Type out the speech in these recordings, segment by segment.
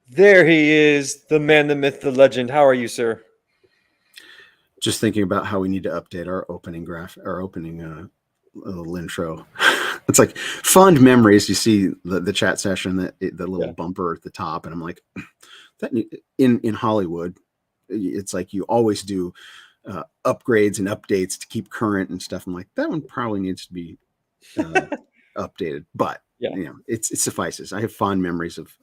There he is, the man, the myth, the legend. How are you, sir? Just thinking about how we need to update our opening little intro. It's like fond memories. You see the chat session, the little Yeah. bumper at the top, and I'm like, that in Hollywood, it's like you always do upgrades and updates to keep current and stuff. I'm like, that one probably needs to be updated, but Yeah. it suffices. I have fond memories of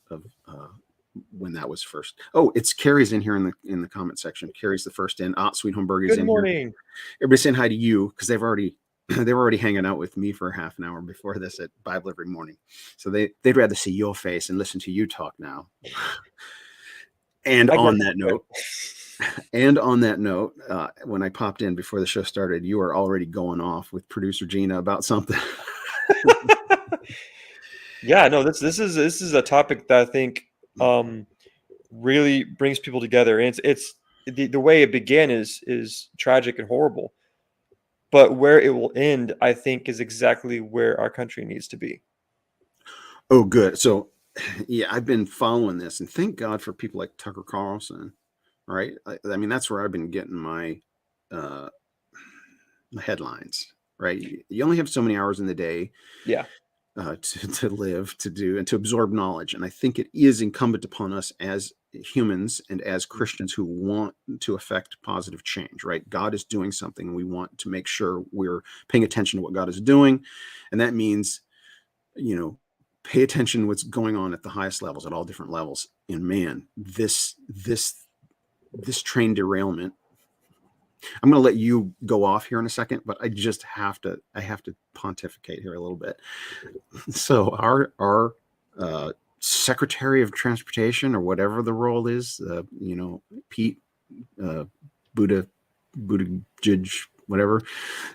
when that was first. Oh, it's Carrie's in here in the comment section. Carrie's the first in. Sweet Homeburg is Good in here. morning. Everybody's saying hi to you because they were already hanging out with me for half an hour before this at Bible every morning. So they'd rather see your face and listen to you talk now. And I got on that note, when I popped in before the show started, you were already going off with producer Gina about something. Yeah, no, this is a topic that I think really brings people together, and it's the way it began is tragic and horrible, but where it will end, I think, is exactly where our country needs to be. Oh, good. So, yeah, I've been following this, and thank God for people like Tucker Carlson, right? I mean, that's where I've been getting uh, my headlines, right? You only have so many hours in the day Yeah. to live, to do, and to absorb knowledge. And I think it is incumbent upon us as humans and as Christians who want to affect positive change, right? God is doing something, and we want to make sure we're paying attention to what God is doing. And that means, pay attention to what's going on at the highest levels, at all different levels. And man, this train derailment. I'm going to let you go off here in a second, but I have to pontificate here a little bit. So our Secretary of Transportation, or whatever the role is, Pete uh, Buddha Judge, whatever.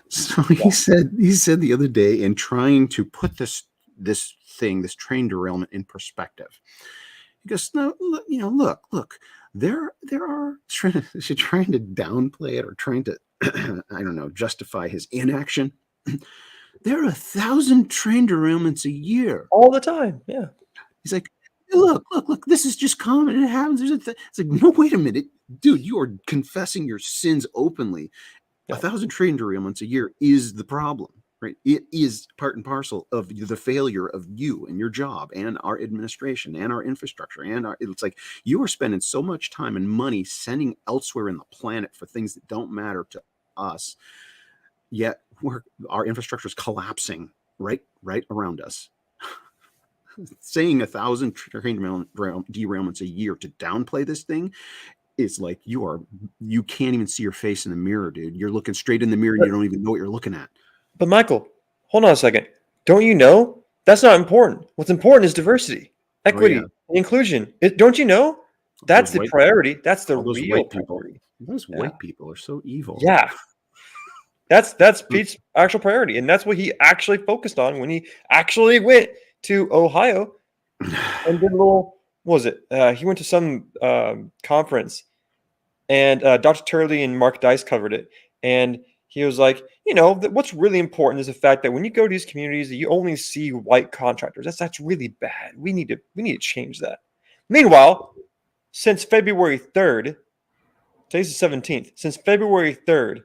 So he said the other day, in trying to put this train derailment in perspective, he goes, no, look, there are she's trying to downplay it, or trying to I don't know, justify his inaction. There are 1,000 train derailments a year. All the time. Yeah. He's like, look, this is just common. It happens. It's like, no, wait a minute, dude, you are confessing your sins openly. A Yeah. 1,000 train derailments a year is the problem, right? It is part and parcel of the failure of you and your job and our administration and our infrastructure. It's like you are spending so much time and money sending elsewhere in the planet for things that don't matter to us, yet our infrastructure is collapsing right around us. Saying 1,000 train derailments a year to downplay this thing, it's like you can't even see your face in the mirror, dude. You're looking straight in the mirror. You But, don't even know what you're looking at. but Michael, hold on a second. Don't you know that's not important? What's important is diversity, Oh yeah, equity, and inclusion. Don't you know those that's the white, priority? That's the all those real white people. priority. Those Yeah. white people are so evil. Yeah. That's Pete's actual priority, and that's what he actually focused on when he actually went to Ohio and did a little. What was it? He went to some conference, and Dr. Turley and Mark Dice covered it, and he was like, what's really important is the fact that when you go to these communities, you only see white contractors. That's really bad. We need to change that. Meanwhile, since February 3rd, today's the 17th. Since February 3rd,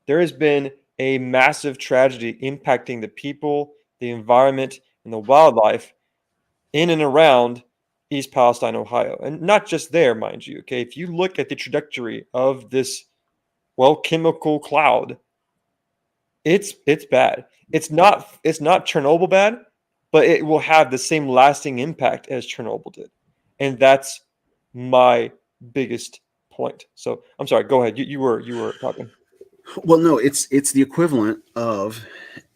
there has been a massive tragedy impacting the people, the environment, and the wildlife in and around East Palestine, Ohio. And not just there, mind you. Okay. If you look at the trajectory of this, well, chemical cloud, it's bad. It's not Chernobyl bad, but it will have the same lasting impact as Chernobyl did. And that's my biggest point. So I'm sorry, go ahead. You were talking. Well, no, it's the equivalent of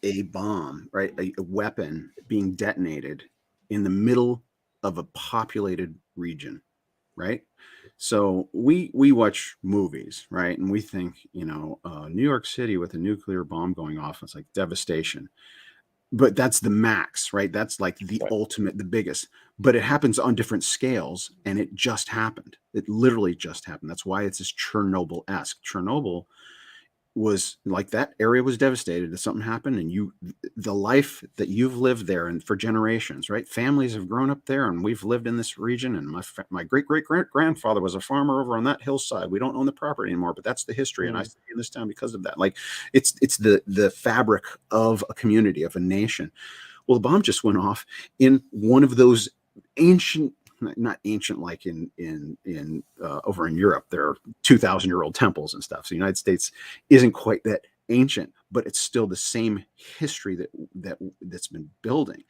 a bomb, right? A weapon being detonated in the middle of a populated region, right? So we watch movies, right? And we think, New York City with a nuclear bomb going off, it's like devastation. But that's the max, right? That's like the Right. ultimate, the biggest. But it happens on different scales, and it just happened. It literally just happened. That's why it's this Chernobyl-esque. Chernobyl was like that area was devastated if something happened, and the life that you've lived there and for generations, right? Families have grown up there, and we've lived in this region, and my great grandfather was a farmer over on that hillside. We don't own the property anymore, but that's the history, and I stay in this town because of that. Like it's the fabric of a community, of a nation. Well, the bomb just went off in one of those ancient, not ancient like in over in Europe, there are 2,000-year-old temples and stuff. So the United States isn't quite that ancient, but it's still the same history that's been building.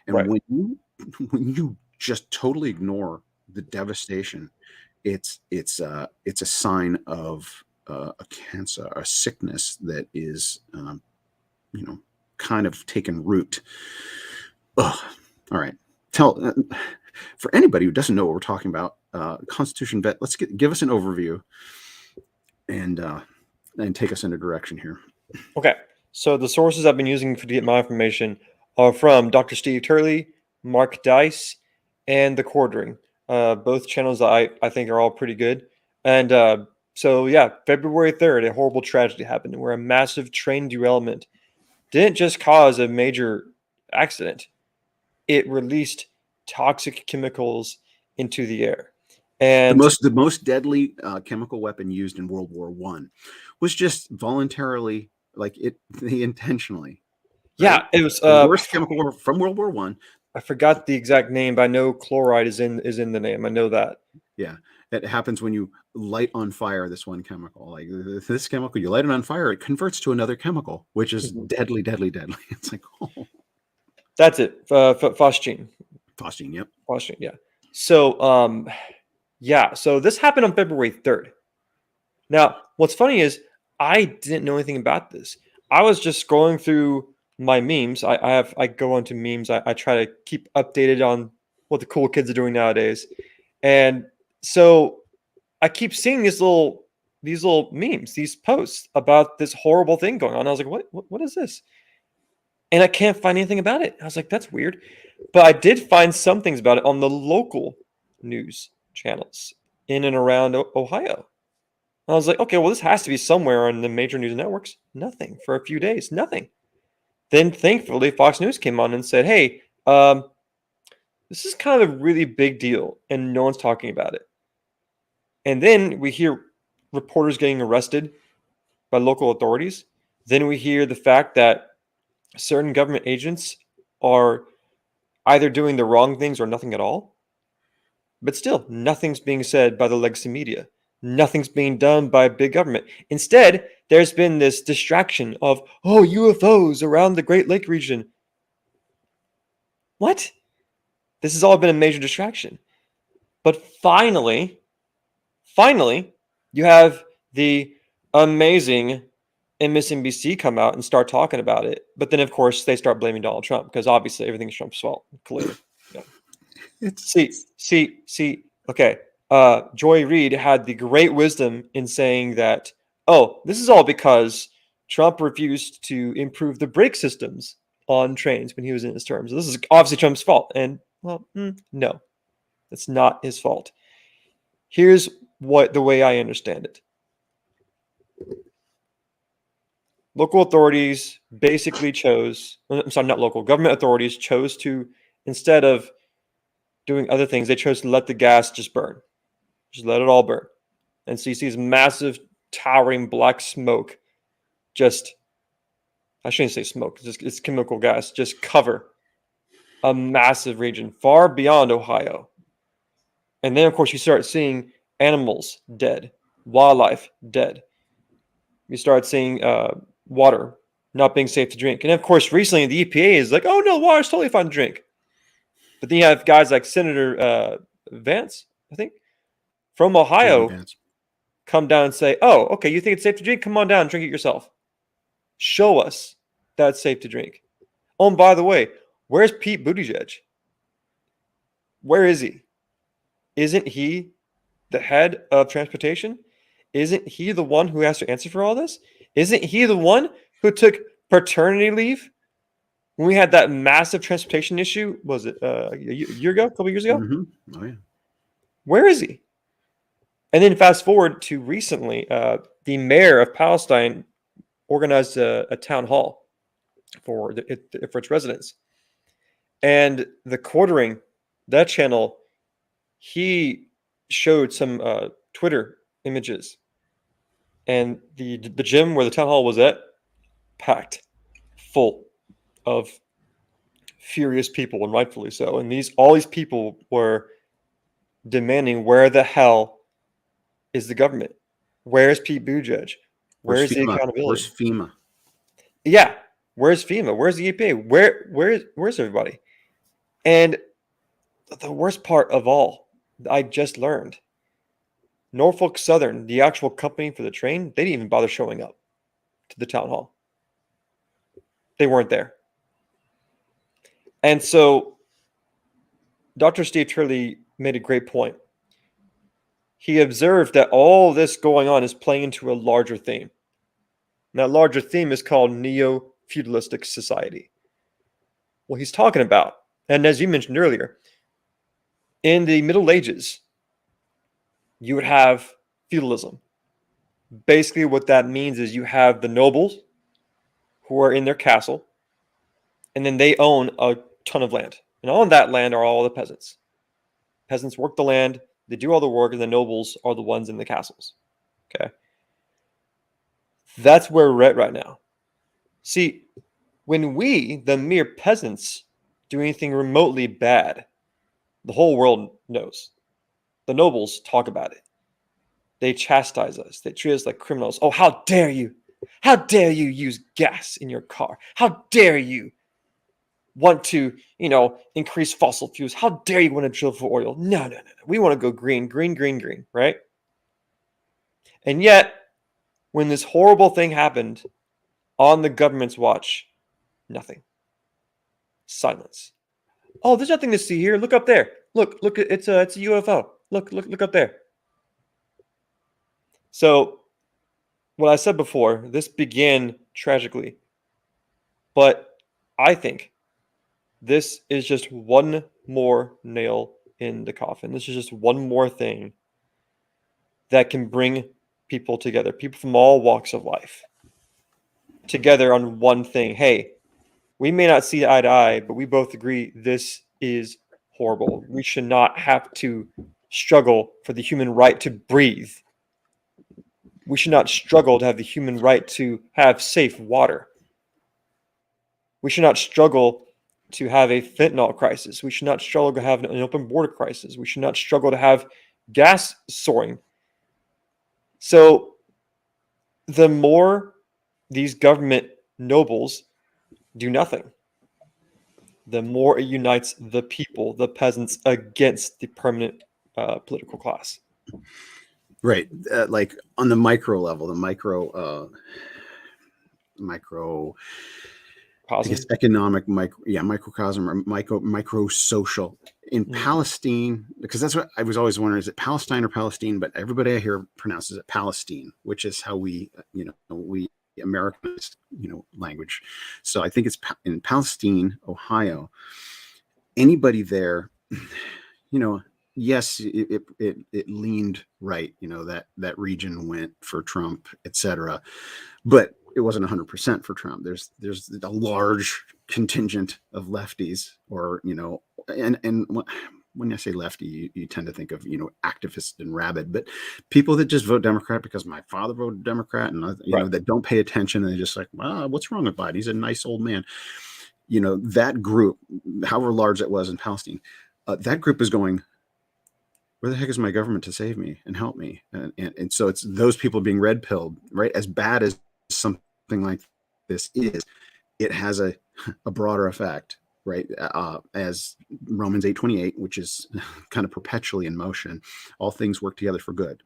And Right. when you just totally ignore the devastation, it's a sign of a cancer, a sickness that is kind of taken root. Ugh. All right, for anybody who doesn't know what we're talking about, Constitution vet, let's give us an overview and take us in a direction here. Okay, so the sources I've been using to get my information are from Dr. Steve Turley, Mark Dice, and The Quartering. Both channels that I think are all pretty good. And so, yeah, February 3rd, a horrible tragedy happened where a massive train derailment didn't just cause a major accident. It released toxic chemicals into the air. And the most deadly chemical weapon used in World War I was just voluntarily, intentionally. yeah, Right? it was The worst chemical weapon from World War I. I forgot the exact name, but I know chloride is in the name. I know that. Yeah, it happens when you light on fire this one chemical. Like this chemical, you light it on fire, it converts to another chemical, which is deadly, deadly, deadly. It's like, oh. That's it. Phosgene. Phosgene, yep. Phosgene, yeah. So, yeah. So this happened on February 3rd. Now, what's funny is I didn't know anything about this. I was just scrolling through my memes. I go onto memes. I try to keep updated on what the cool kids are doing nowadays. And so I keep seeing these little memes, these posts about this horrible thing going on. I was like, what is this? And I can't find anything about it. I was like, that's weird. But I did find some things about it on the local news channels in and around Ohio. I was like, okay, well, this has to be somewhere on the major news networks. Nothing for a few days. Nothing. Then, thankfully, Fox News came on and said, hey, this is kind of a really big deal, and no one's talking about it. And then we hear reporters getting arrested by local authorities. Then we hear the fact that certain government agents are either doing the wrong things or nothing at all. But still, nothing's being said by the legacy media. Nothing's being done by big government. Instead, there's been this distraction of, UFOs around the Great Lake region. What? This has all been a major distraction. But finally, you have the amazing MSNBC come out and start talking about it. But then, of course, they start blaming Donald Trump because obviously everything's Trump's fault. Clearly. Yeah. See. Okay. Joy Reid had the great wisdom in saying that, this is all because Trump refused to improve the brake systems on trains when he was in his term. So this is obviously Trump's fault. And, no, it's not his fault. Here's the way I understand it. Local authorities basically government authorities chose to, instead of doing other things, they chose to let the gas just burn. Just let it all burn. And so you see this massive, towering black smoke I shouldn't say smoke, it's chemical gas, just cover a massive region far beyond Ohio. And then, of course, you start seeing animals dead, wildlife dead. You start seeing water not being safe to drink. And, of course, recently the EPA is like, oh, no, water's totally fine to drink. But then you have guys like Senator Vance, I think, from Ohio, come down and say, okay, you think it's safe to drink? Come on down and drink it yourself. Show us that it's safe to drink. Oh, and by the way, where's Pete Buttigieg? Where is he? Isn't he the head of transportation? Isn't he the one who has to answer for all this? Isn't he the one who took paternity leave when we had that massive couple years ago? Mm-hmm. Oh, yeah. Where is he? And then fast forward to recently, the mayor of Palestine organized a town hall for its residents. And the quartering, that channel, he showed some Twitter images, and the gym where the town hall was at, packed, full of furious people, and rightfully so. And all these people were demanding, where the hell is the government? Where's Pete Buttigieg? Where's the accountability? Where's FEMA? Yeah, where's FEMA? Where's the EPA? Where's everybody? And the worst part of all, I just learned, Norfolk Southern, the actual company for the train, they didn't even bother showing up to the town hall. They weren't there. And so Dr. Steve Turley made a great point. He observed that all this going on is playing into a larger theme. And that larger theme is called neo-feudalistic society. What he's talking about, and as you mentioned earlier, in the Middle Ages, you would have feudalism. Basically, what that means is you have the nobles who are in their castle, and then they own a ton of land. And on that land are all the peasants. Peasants work the land, they do all the work, and the nobles are the ones in the castles. Okay? That's where we're at right now. See, when we, the mere peasants, do anything remotely bad, the whole world knows. The nobles talk about it. They chastise us. They treat us like criminals. Oh, how dare you? How dare you use gas in your car? How dare you want to, increase fossil fuels? How dare you want to drill for oil? No. We want to go green, right? And yet, when this horrible thing happened on the government's watch, nothing. Silence. Oh, there's nothing to see here. Look up there. Look, it's a UFO. Look up there. So, what I said before, this began tragically, but I think this is just one more nail in the coffin. This is just one more thing that can bring people together, people from all walks of life, together on one thing. Hey, we may not see eye to eye, but we both agree this is horrible. We should not have to struggle for the human right to breathe. We should not struggle to have the human right to have safe water. We should not struggle to have a fentanyl crisis. We should not struggle to have an open border crisis. We should not struggle to have gas soaring. So the more these government nobles do nothing, the more it unites the people, the peasants, against the permanent political class. Right. Like on the micro level, the micro I guess economic microcosm or micro social in Palestine, because that's what I was always wondering, is it Palestine or Palestine? But everybody I hear pronounces it Palestine, which is how we Americanized, language. So I think it's in Palestine, Ohio. Anybody there, yes, it leaned right. That region went for Trump, etc. But it wasn't 100% for Trump. There's a large contingent of lefties, or and when I say lefty, you tend to think of activists and rabid, but people that just vote Democrat because my father voted Democrat, and right. That don't pay attention, and they're just like, well, what's wrong with Biden? He's a nice old man. That group, however large it was in Palestine, that group is going, where the heck is my government to save me and help me? And so it's those people being red pilled, right? As bad as something like this is, it has a broader effect, right? As Romans 8:28, which is kind of perpetually in motion, all things work together for good,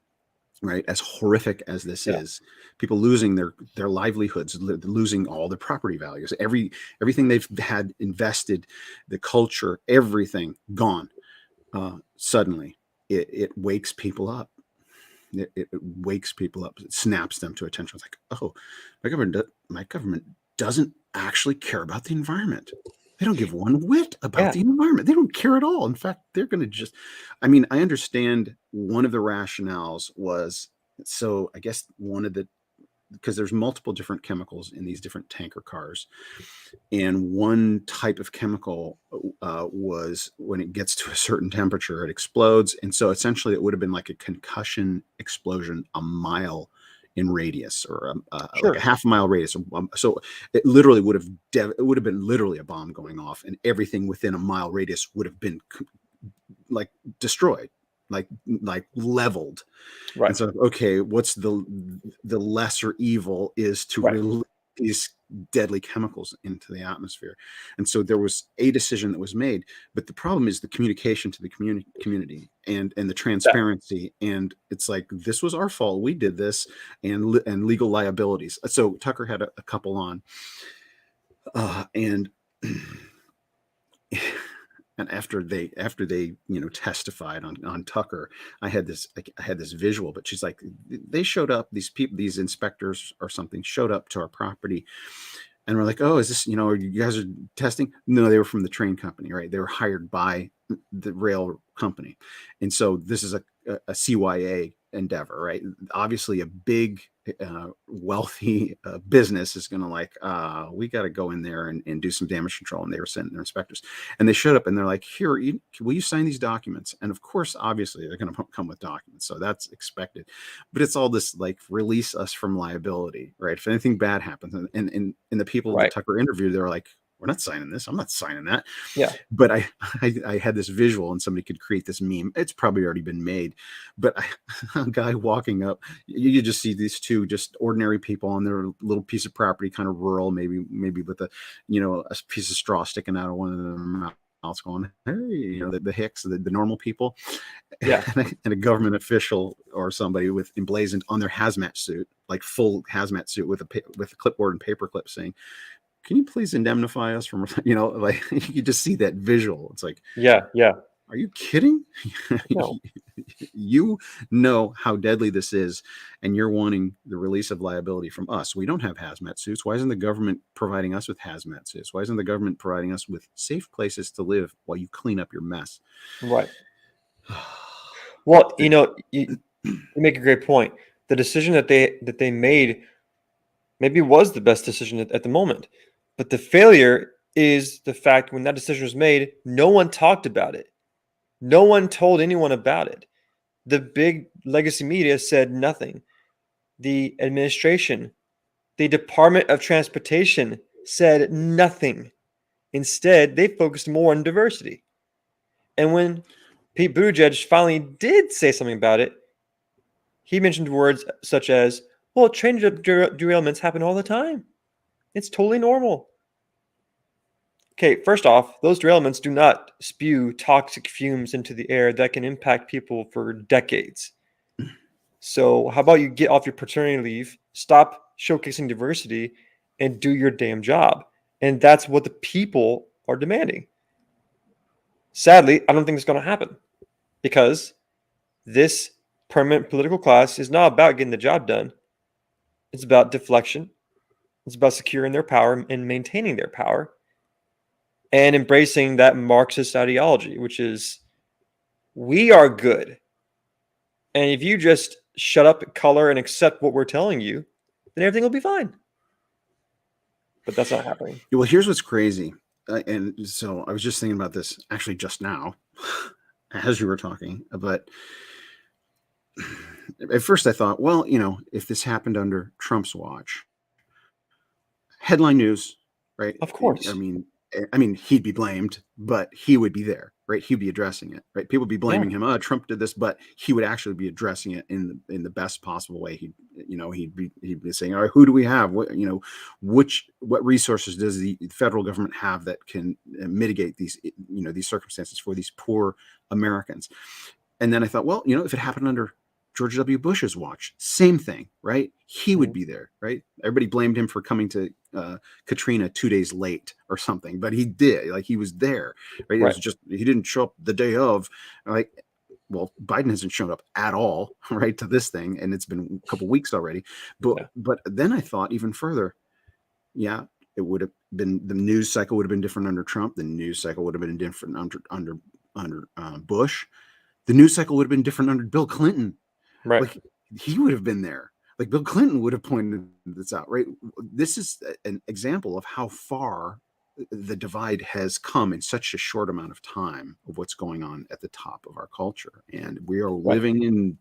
right? As horrific as this is, people losing their livelihoods, losing all their property values, everything they've had invested, the culture, everything gone. Suddenly, it wakes people up. It wakes people up. It snaps them to attention. It's like, oh, my government doesn't actually care about the environment. They don't give one whit about the environment. They don't care at all. In fact, they're going to just, I understand one of the rationales was, so I guess one of the because there's multiple different chemicals in these different tanker cars, and one type of chemical was when it gets to a certain temperature, it explodes, and so essentially it would have been like a concussion explosion a mile in radius, or like a Sure. half a mile radius. So it literally would have it would have been literally a bomb going off, and everything within a mile radius would have been like destroyed, like leveled. Right. And so, okay, what's the lesser evil is to Right. release these deadly chemicals into the atmosphere. And so there was a decision that was made, but the problem is the communication to the community and the Yeah. transparency. And it's like, this was our fault, we did this, and legal liabilities. So Tucker had a couple on, and and after they testified on Tucker, I had this visual. But she's like, they showed up, these people, these inspectors or something, showed up to our property, and we're like, oh, is this, you guys are testing? No, they were from the train company, right? They were hired by the rail company, and so this is a CYA endeavor, right? Obviously, a big wealthy business is going to like, we got to go in there and do some damage control. And they were sending their inspectors, and they showed up, and they're like, here, will you sign these documents? And of course, obviously, they're going to come with documents, so that's expected. But it's all this like, release us from liability, right? If anything bad happens, and the people that Right. Tucker interviewed, they're like, we're not signing this. I'm not signing that. Yeah. But I had this visual, and somebody could create this meme. It's probably already been made, but a guy walking up, you just see these two just ordinary people on their little piece of property, kind of rural, maybe with a piece of straw sticking out of one of their mouths, going, hey, the hicks, the normal people. Yeah. And a government official or somebody with emblazoned on their hazmat suit, like full hazmat suit with a clipboard and paper clip, saying, can you please indemnify us from, like, you just see that visual. It's like, Yeah. Yeah. are you kidding? No. You know how deadly this is, and you're wanting the release of liability from us. We don't have hazmat suits. Why isn't the government providing us with hazmat suits? Why isn't the government providing us with safe places to live while you clean up your mess? Right. Well, you make a great point. The decision that they made maybe was the best decision at the moment, but the failure is the fact when that decision was made, no one talked about it. No one told anyone about it. The big legacy media said nothing. The administration, the Department of Transportation said nothing. Instead, they focused more on diversity. And when Pete Buttigieg finally did say something about it, he mentioned words such as, well, train derailments happen all the time. It's totally normal. Okay, first off, those derailments do not spew toxic fumes into the air that can impact people for decades. So, how about you get off your paternity leave, stop showcasing diversity, and do your damn job? And that's what the people are demanding. Sadly, I don't think it's going to happen because this permanent political class is not about getting the job done. It's about deflection. It's about securing their power and maintaining their power and embracing that Marxist ideology, which is we are good. And if you just shut up, color, and accept what we're telling you, then everything will be fine. But that's not happening. Well, here's what's crazy. And so I was just thinking about this actually just now as you were talking. But at first I thought, well, if this happened under Trump's watch, headline news, right? Of course. I mean, he'd be blamed, but he would be there, right? He'd be addressing it, right? People would be blaming him. Oh, Trump did this, but he would actually be addressing it in the best possible way. He'd be saying, all right, who do we have? What resources does the federal government have that can mitigate these, these circumstances for these poor Americans? And then I thought, well, if it happened under George W. Bush's watch, same thing, right? He would be there, right? Everybody blamed him for coming to Katrina 2 days late or something, but he did, like, he was there, right? It was just, he didn't show up the day of, like, well, Biden hasn't shown up at all, right, to this thing, and it's been a couple weeks already. But then I thought even further, it would have been, the news cycle would have been different under Trump. The news cycle would have been different under Bush. The news cycle would have been different under Bill Clinton. Right. Like, he would have been there. Like Bill Clinton would have pointed this out, right? This is an example of how far the divide has come in such a short amount of time of what's going on at the top of our culture. And we are Right. living in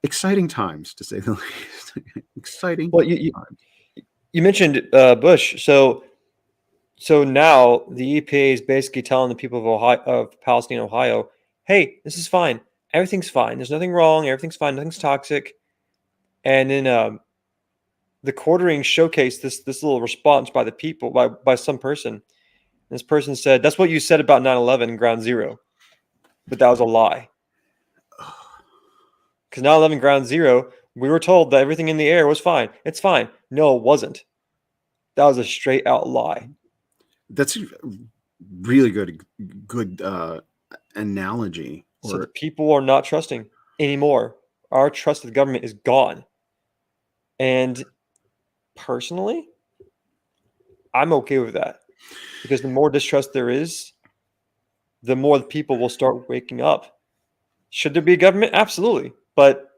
exciting times, to say the least. Exciting Well, you times. you mentioned Bush, so now the EPA is basically telling the people of Ohio, of Palestine, Ohio, hey, this is fine. Everything's fine. There's nothing wrong. Everything's fine. Nothing's toxic. And then the quartering showcased this little response by the people, by some person. This person said, that's what you said about 9/11 and Ground Zero, but that was a lie. Because 9/11 Ground Zero, we were told that everything in the air was fine. It's fine. No, it wasn't. That was a straight out lie. That's a really good analogy. So the people are not trusting anymore. Our trust with the government is gone. And personally, I'm okay with that. Because the more distrust there is, the more the people will start waking up. Should there be a government? Absolutely. But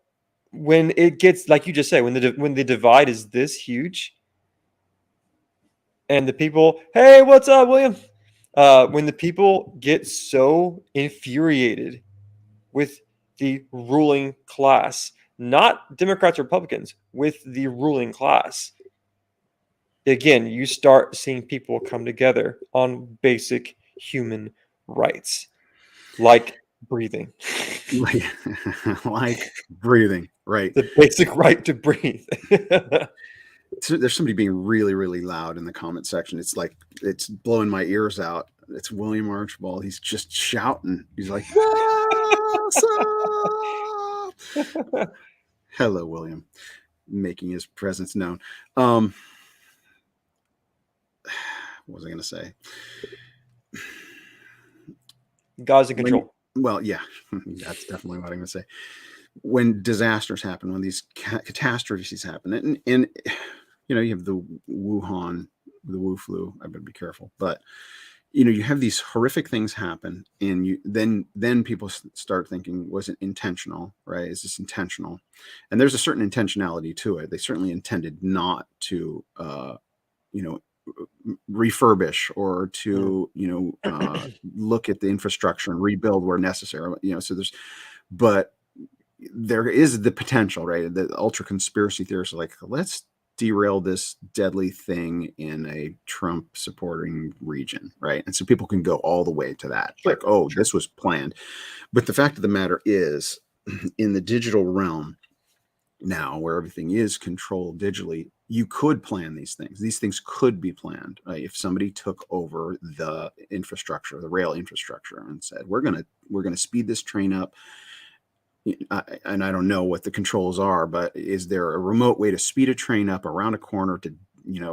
when it gets, like you just said, when the divide is this huge, and the people, hey, what's up, William? When the people get so infuriated with the ruling class, not Democrats or Republicans, with the ruling class, again, you start seeing people come together on basic human rights, like breathing. Like breathing, right? The basic right to breathe. So there's somebody being really, really loud in the comment section. It's like it's blowing my ears out. It's William Archibald. He's just shouting. He's like, hello, William, making his presence known. What was I going to say? God's in control. Well, yeah, that's definitely what I'm going to say. When disasters happen, when these catastrophes happen, and you have the Wuhan, the Wu flu. I better be careful, but you have these horrific things happen, and then people start thinking, was it intentional? Right? Is this intentional? And there's a certain intentionality to it. They certainly intended not to, refurbish or to look at the infrastructure and rebuild where necessary. So but there is the potential, right? The ultra conspiracy theorists are like, let's derail this deadly thing in a Trump supporting region, right? And so people can go all the way to that, like, oh, this was planned. But the fact of the matter is, in the digital realm now, where everything is controlled digitally, you could plan these things. These things could be planned, right? If somebody took over the infrastructure, the rail infrastructure, and said, we're gonna speed this train up. And I don't know what the controls are, but is there a remote way to speed a train up around a corner to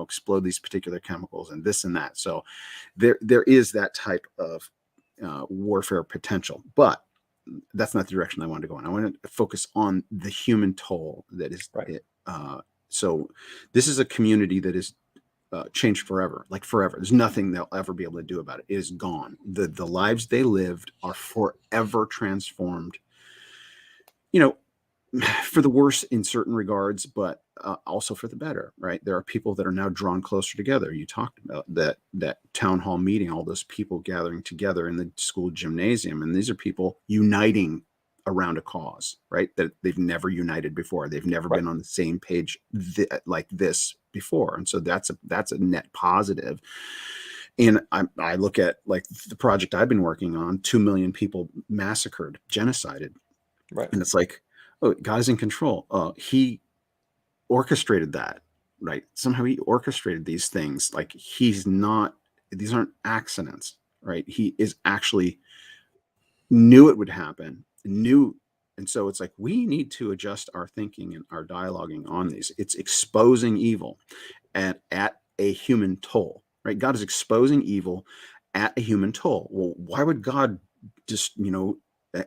explode these particular chemicals and this and that? So there is that type of warfare potential, but that's not the direction I wanted to go in. I want to focus on the human toll that is right. So this is a community that is changed forever, like forever. There's nothing they'll ever be able to do about it. It is gone. The lives they lived are forever transformed, for the worse in certain regards, but also for the better, right? There are people that are now drawn closer together. You talked about that town hall meeting, all those people gathering together in the school gymnasium. And these are people uniting around a cause, right? That they've never united before. They've never been on the same page like this before. And so that's a net positive. And I look at like the project I've been working on, 2 million people massacred, genocided. Right. And it's like, oh, God is in control. He orchestrated that, right? Somehow he orchestrated these things. Like these aren't accidents, right? He is actually knew it would happen, and so it's like we need to adjust our thinking and our dialoguing on these. It's exposing evil at a human toll, right? God is exposing evil at a human toll. Well, why would God just,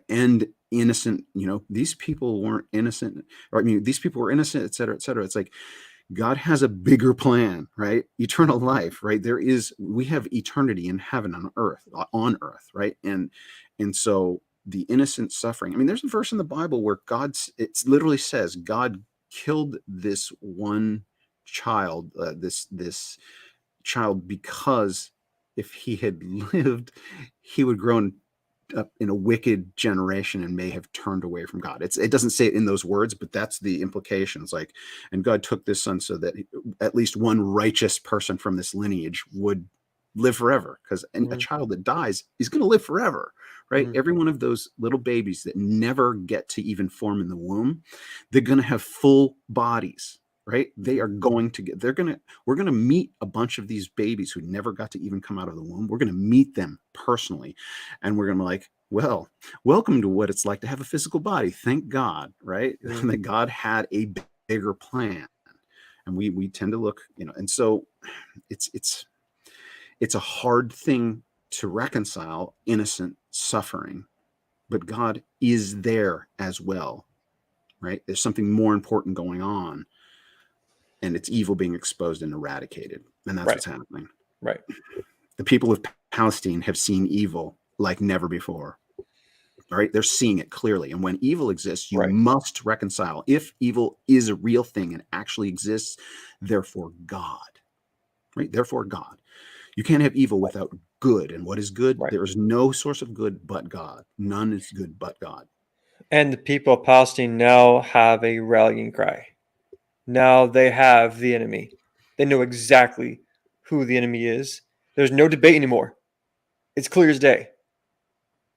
end innocent, these people weren't innocent, or these people were innocent, et cetera, et cetera. It's like God has a bigger plan, right? Eternal life, right? We have eternity in heaven on earth, right? And so the innocent suffering. I mean, there's a verse in the Bible where it literally says God killed this one child, this child, because if he had lived, he would grow up in a wicked generation and may have turned away from God. It doesn't say it in those words, but that's the implications. Like, and God took this son so that at least one righteous person from this lineage would live forever. Because a child that dies is going to live forever, right? Every one of those little babies that never get to even form in the womb, they're going to have full bodies, right? They are going to get, we're going to meet a bunch of these babies who never got to even come out of the womb. We're going to meet them personally. And we're going to be like, well, welcome to what it's like to have a physical body. Thank God, right? That God had a bigger plan. And we tend to look, and so it's a hard thing to reconcile innocent suffering, but God is there as well, right? There's something more important going on. And it's evil being exposed and eradicated. And that's what's happening. Right. The people of Palestine have seen evil like never before. All right. They're seeing it clearly. And when evil exists, you must reconcile. If evil is a real thing and actually exists, therefore God. Right? Therefore God. You can't have evil without good. And what is good? There is no source of good but God. None is good but God. And the people of Palestine now have a rallying cry. Now they have the enemy. They know exactly who the enemy is. There's no debate anymore. It's clear as day.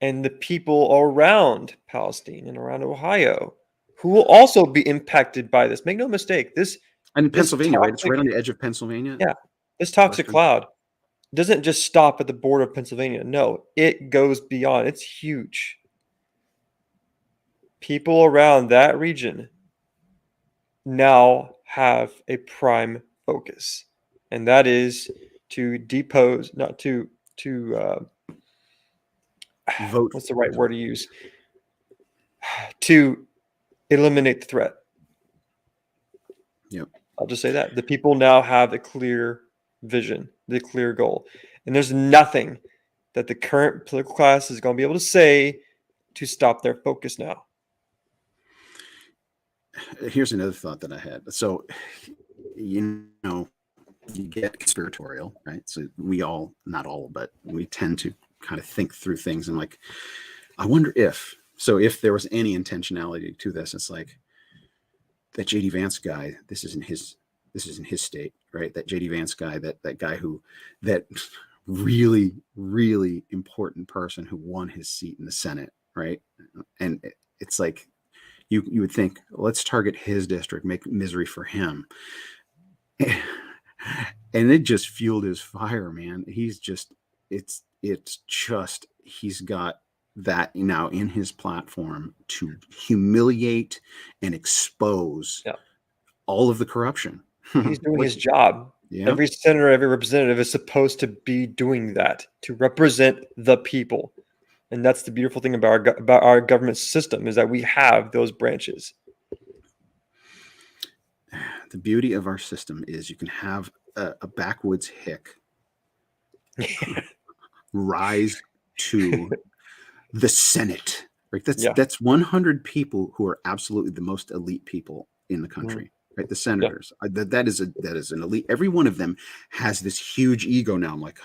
And the people around Palestine and around Ohio, who will also be impacted by this. Make no mistake, and Pennsylvania, right? It's right on the edge of Pennsylvania. Yeah. This toxic cloud doesn't just stop at the border of Pennsylvania. No, it goes beyond. It's huge. People around that region now have a prime focus, and that is to depose, not to vote. What's the right word to use? To eliminate the threat. Yep. I'll just say that. The people now have a clear vision, the clear goal. And there's nothing that the current political class is going to be able to say to stop their focus now. Here's another thought that I had. So, you get conspiratorial, right? So we all, not all, but we tend to kind of think through things and like, I wonder if there was any intentionality to this, it's like that JD Vance guy, this isn't his state, right? That JD Vance guy, that guy that really, really important person who won his seat in the Senate, right? And it's like, you would think, let's target his district, make misery for him. And it just fueled his fire, man. He's just, he's got that now in his platform to humiliate and expose all of the corruption. He's doing his job. Yeah. Every senator, every representative is supposed to be doing that, to represent the people. And that's the beautiful thing about our government system, is that we have those branches. The beauty of our system is you can have a backwoods hick rise to the Senate. Right? That's 100 people who are absolutely the most elite people in the country. Right? The senators. That is an elite. Every one of them has this huge ego now. I'm like,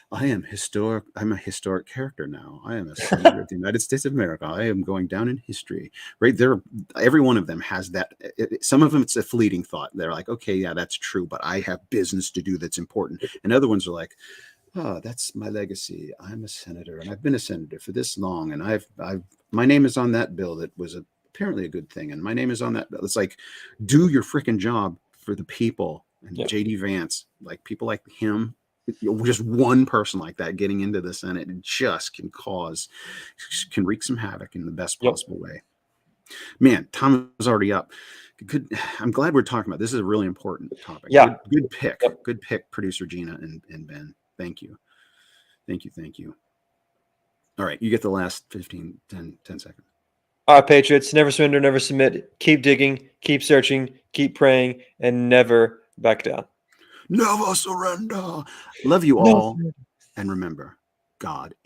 I am historic. I'm a historic character now. I am a senator of the United States of America. I am going down in history. Right there. Every one of them has that. Some of them, it's a fleeting thought. They're like, okay, yeah, that's true, but I have business to do that's important. And other ones are like, oh, that's my legacy. I'm a senator, and I've been a senator for this long, and my name is on that bill that was apparently a good thing, and my name is on that bill. It's like, do your freaking job for the people. And JD Vance, like people like him, just one person like that getting into the Senate, it just can wreak some havoc in the best possible way. Man, Tom is already up. Good. I'm glad we're talking about this. Is a really important topic. Yeah. Good pick. Good pick, producer Gina and Ben. Thank you. All right. You get the last 10 seconds. All right, Patriots, never surrender, never submit. Keep digging, keep searching, keep praying, and never back down. Never surrender. Love you all. And remember, God is